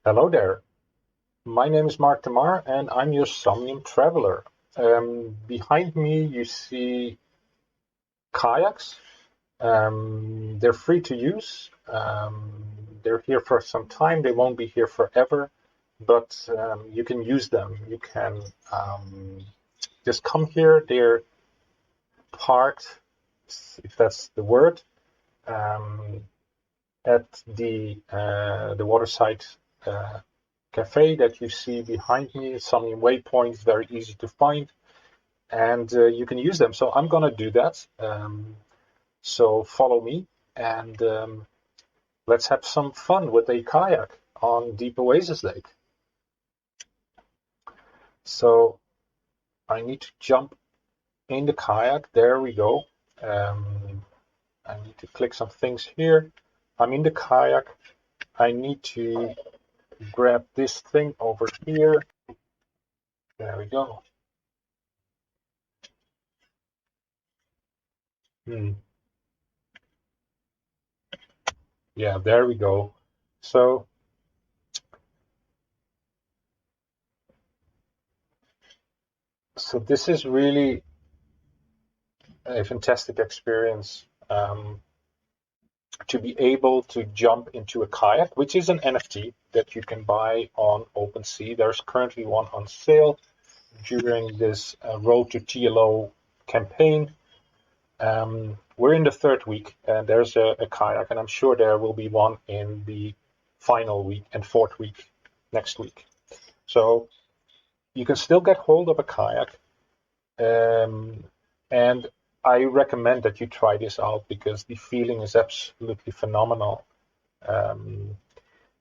Hello there. My name is Mark Tamar and I'm your Somnium Traveler. Behind me you see kayaks. They're free to use. They're here for some time. They won't be here forever, but you can use them. You can just come here. They're parked, if that's the word, um, at the waterside cafe that you see behind me. Somnium waypoints, very easy to find, and you can use them. So I'm gonna do that. So follow me and let's have some fun with a kayak on Deep Oasis Lake. So I need to jump in the kayak. There we go. I need to click some things here. I'm in the kayak. I need to grab this thing over here. There we go. Yeah, there we go. So this is really a fantastic experience to be able to jump into a kayak, which is an NFT that you can buy on OpenSea. There's currently one on sale during this Road to TLO campaign. We're in the third week, and there's a kayak, and I'm sure there will be one in the final week and fourth week next week. So you can still get hold of a kayak, and I recommend that you try this out because the feeling is absolutely phenomenal.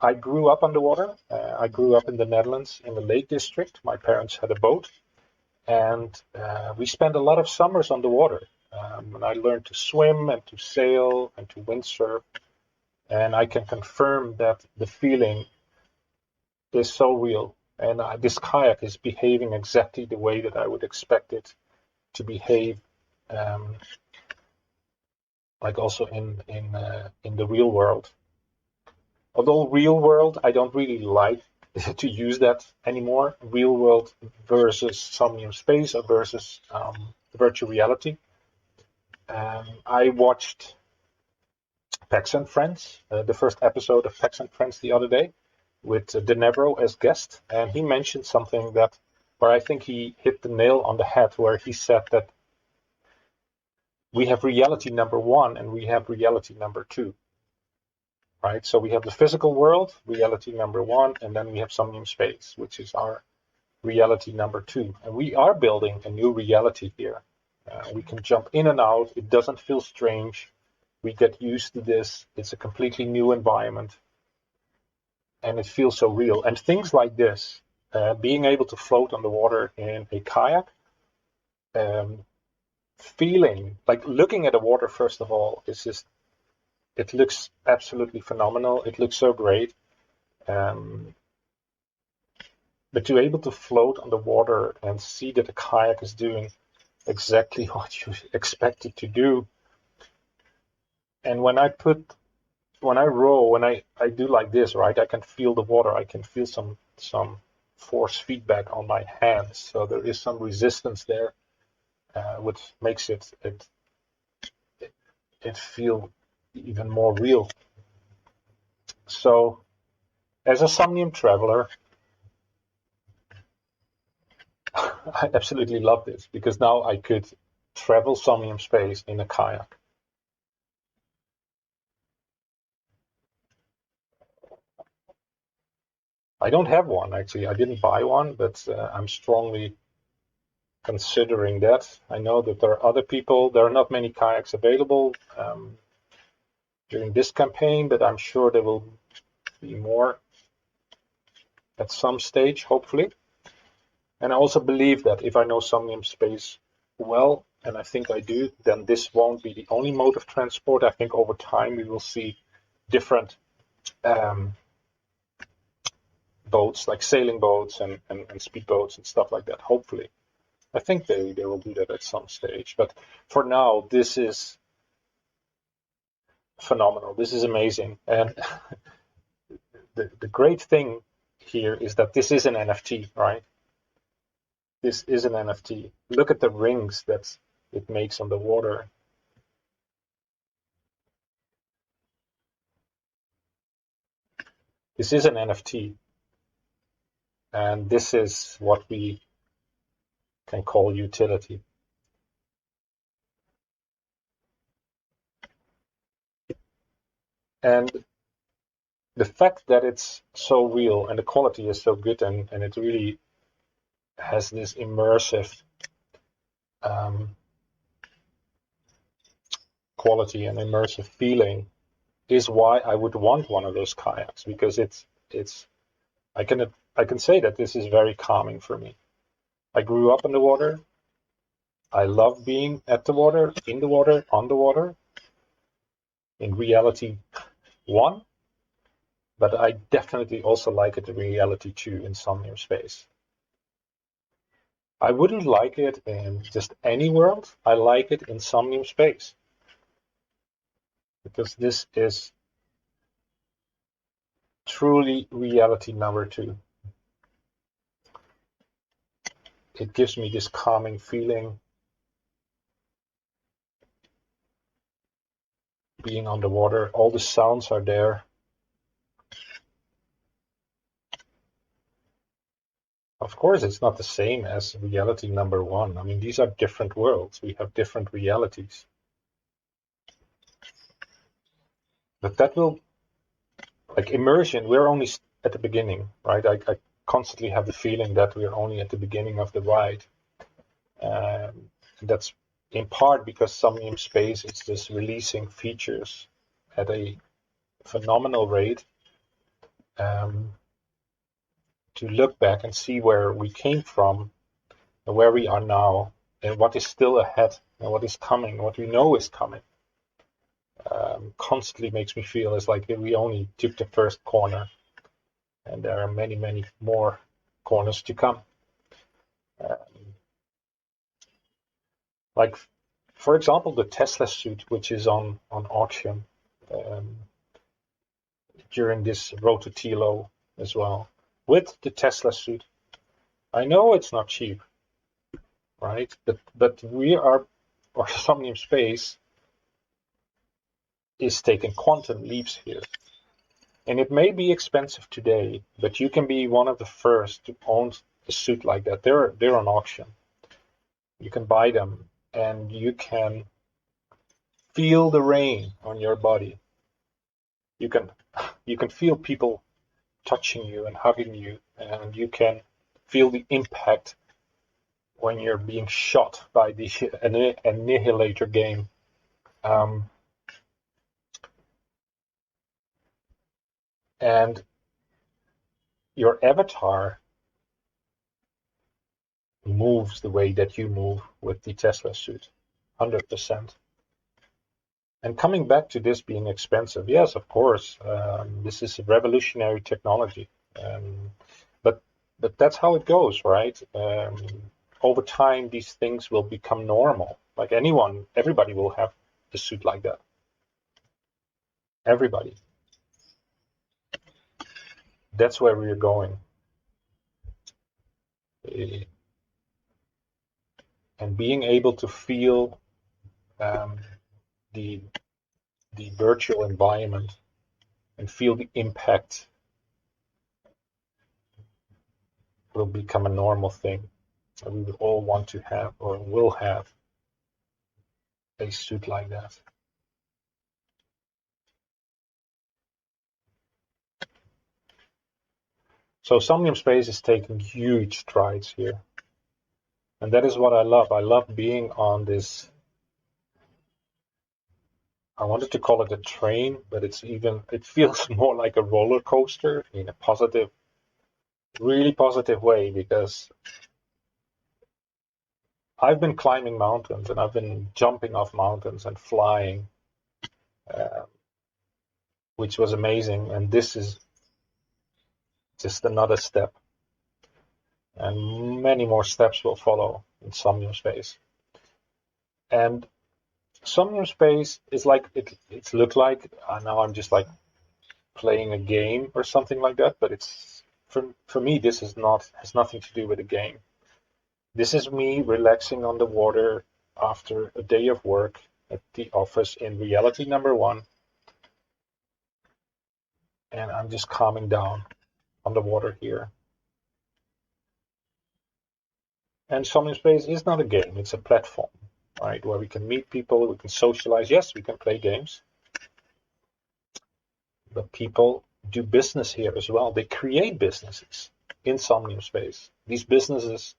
I grew up on the water. I grew up in the Netherlands in the Lake District. My parents had a boat, and we spent a lot of summers on the water. And I learned to swim and to sail and to windsurf. And I can confirm that the feeling is so real. And this kayak is behaving exactly the way that I would expect it to behave, like also in the real world. Although real world, I don't really like to use that anymore. Real world versus Somnium Space or versus virtual reality. I watched Pax and Friends, the first episode of Pax and Friends the other day, with De Niro as guest, and he mentioned something that where I think he hit the nail on the head, where he said that we have reality number one and we have reality number two, right? So we have the physical world, reality number one, and then we have Somnium Space, which is our reality number two. And we are building a new reality here. We can jump in and out. It doesn't feel strange. We get used to this. It's a completely new environment. And it feels so real. And things like this, being able to float on the water in a kayak, feeling, like looking at the water, first of all, is just, it looks absolutely phenomenal. It looks so great. But to be able to float on the water and see that the kayak is doing exactly what you expect it to do. And when I row, when I do like this, right, I can feel the water. I can feel some force feedback on my hands. So there is some resistance there, which makes it feel even more real. So as a Somnium Traveler, I absolutely love this because now I could travel Somnium Space in a kayak. I don't have one, actually. I didn't buy one, but I'm strongly considering that. I know that there are other people. There are not many kayaks available during this campaign, but I'm sure there will be more at some stage, hopefully. And I also believe that if I know Somnium Space well, and I think I do, then this won't be the only mode of transport. I think over time we will see different boats, like sailing boats and speedboats and stuff like that, hopefully. I think they will do that at some stage. But for now, this is phenomenal. This is amazing. And the great thing here is that this is an NFT, right? This is an NFT. Look at the rings that it makes on the water. This is an NFT. And this is what we can call utility. And the fact that it's so real and the quality is so good and it really has this immersive quality and immersive feeling is why I would want one of those kayaks, because I can say that this is very calming for me. I grew up in the water. I love being at the water, in the water, on the water. In reality 1, but I definitely also like it in reality 2 in Somnium Space. I wouldn't like it in just any world. I like it in Somnium Space, because this is truly reality number 2. It gives me this calming feeling being on the water. All the sounds are there. Of course, it's not the same as reality number 1. I mean, these are different worlds. We have different realities. But that will, like immersion, we're only at the beginning, right? I constantly have the feeling that we're only at the beginning of the ride. That's in part because Somnium Space is just releasing features at a phenomenal rate. To look back and see where we came from and where we are now and what is still ahead and what is coming, what we know is coming, constantly makes me feel it's like we only took the first corner and there are many, many more corners to come. Like, for example, the Tesla suit, which is on auction during this Road to Tilo as well. With the Tesla suit, I know it's not cheap, right? But we are, or Somnium Space is taking quantum leaps here. And it may be expensive today, but you can be one of the first to own a suit like that. They're on auction. You can buy them and you can feel the rain on your body. You can feel people touching you and hugging you, and you can feel the impact when you're being shot by the Annihilator game. And your avatar moves the way that you move with the Tesla suit, 100%. And coming back to this being expensive, yes, of course, this is a revolutionary technology. But that's how it goes, right? Over time, these things will become normal. Like everybody will have a suit like that. Everybody. That's where we're going. And being able to feel the virtual environment and feel the impact will become a normal thing. And we would all want to have or will have a suit like that. So Somnium Space is taking huge strides here. And that is what I love. I love being on this, I wanted to call it a train, but it feels more like a roller coaster in a positive, really positive way, because I've been climbing mountains and I've been jumping off mountains and flying, which was amazing. And this is just another step. And many more steps will follow in Somnium Space. And Somnium Space is like, it's looked like, now I'm just like playing a game or something like that, but it's for me, this is not has nothing to do with the game. This is me relaxing on the water after a day of work at the office in reality number one, and I'm just calming down on the water here. And Somnium Space is not a game, it's a platform, right, where we can meet people, we can socialize. Yes, we can play games, but people do business here as well. They create businesses in Somnium Space. These businesses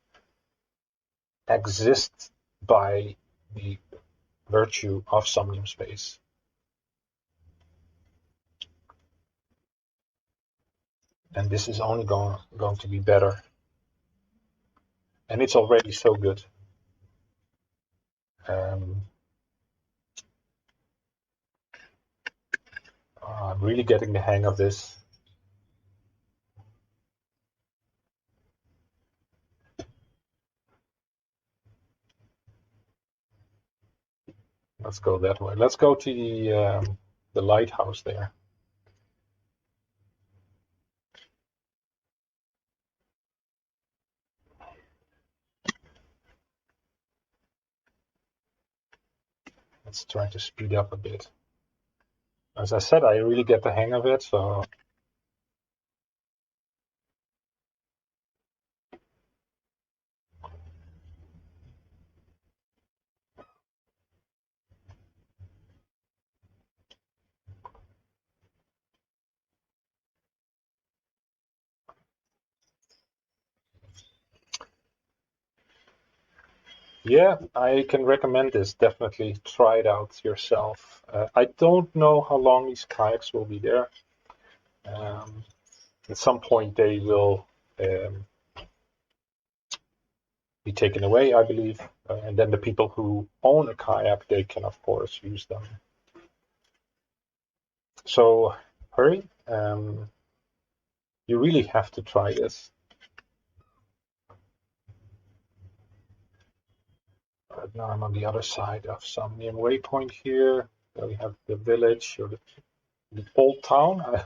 exist by the virtue of Somnium Space. And this is only going to be better. And it's already so good. I'm really getting the hang of this. Let's go that way. Let's go to the lighthouse there. Let's try to speed up a bit. As I said, I really get the hang of it, so yeah, I can recommend this. Definitely try it out yourself. I don't know how long these kayaks will be there. At some point they will be taken away, I believe. And then the people who own a kayak, they can, of course, use them. So hurry. You really have to try this. But now I'm on the other side of Somnium Waypoint here. There we have the village, or the old town, I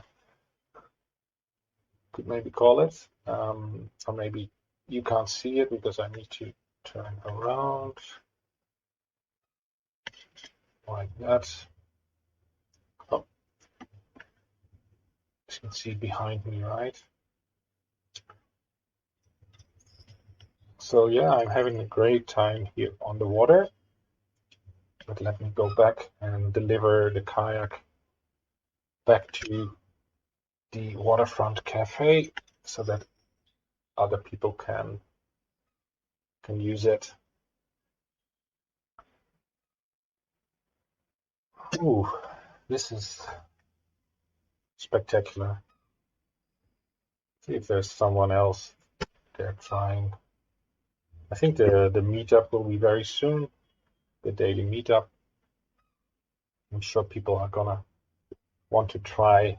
could maybe call it. Or maybe you can't see it because I need to turn around like that. Oh, you can see behind me, right? So yeah, I'm having a great time here on the water. But let me go back and deliver the kayak back to the waterfront cafe so that other people can use it. Ooh, this is spectacular. See if there's someone else there trying. I think the meetup will be very soon, the daily meetup. I'm sure people are gonna want to try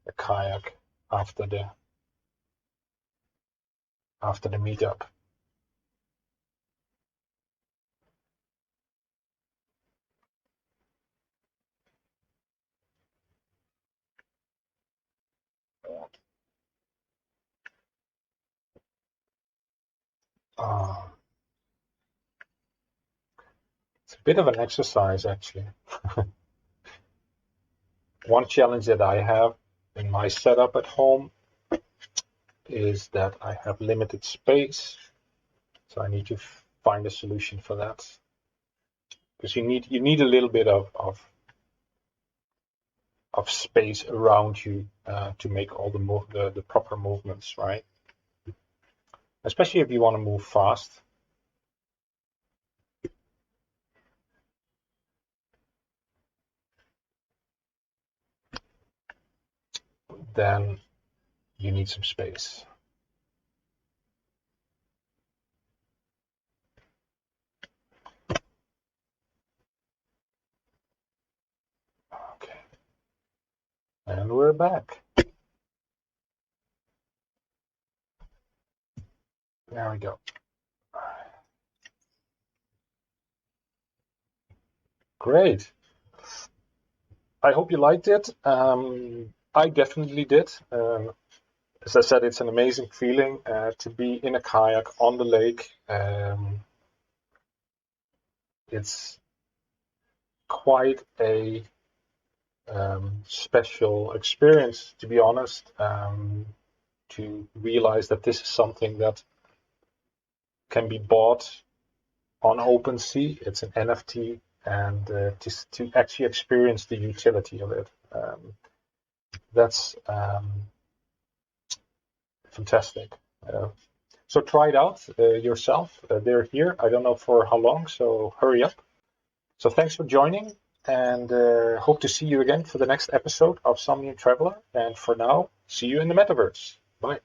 a kayak after the meetup. It's a bit of an exercise, actually. One challenge that I have in my setup at home is that I have limited space, so I need to find a solution for that. Because you need a little bit of space around you to make all the proper movements, right? Especially if you want to move fast. Then you need some space. Okay. And we're back. There we go. Great. I hope you liked it. I definitely did. as I said, it's an amazing feeling to be in a kayak on the lake. It's quite a special experience, to be honest, to realize that this is something that can be bought on OpenSea. It's an NFT, and to actually experience the utility of it, that's fantastic. So try it out yourself. They're here. I don't know for how long, so hurry up. So thanks for joining, and hope to see you again for the next episode of Somnium Traveler. And for now, see you in the metaverse. Bye.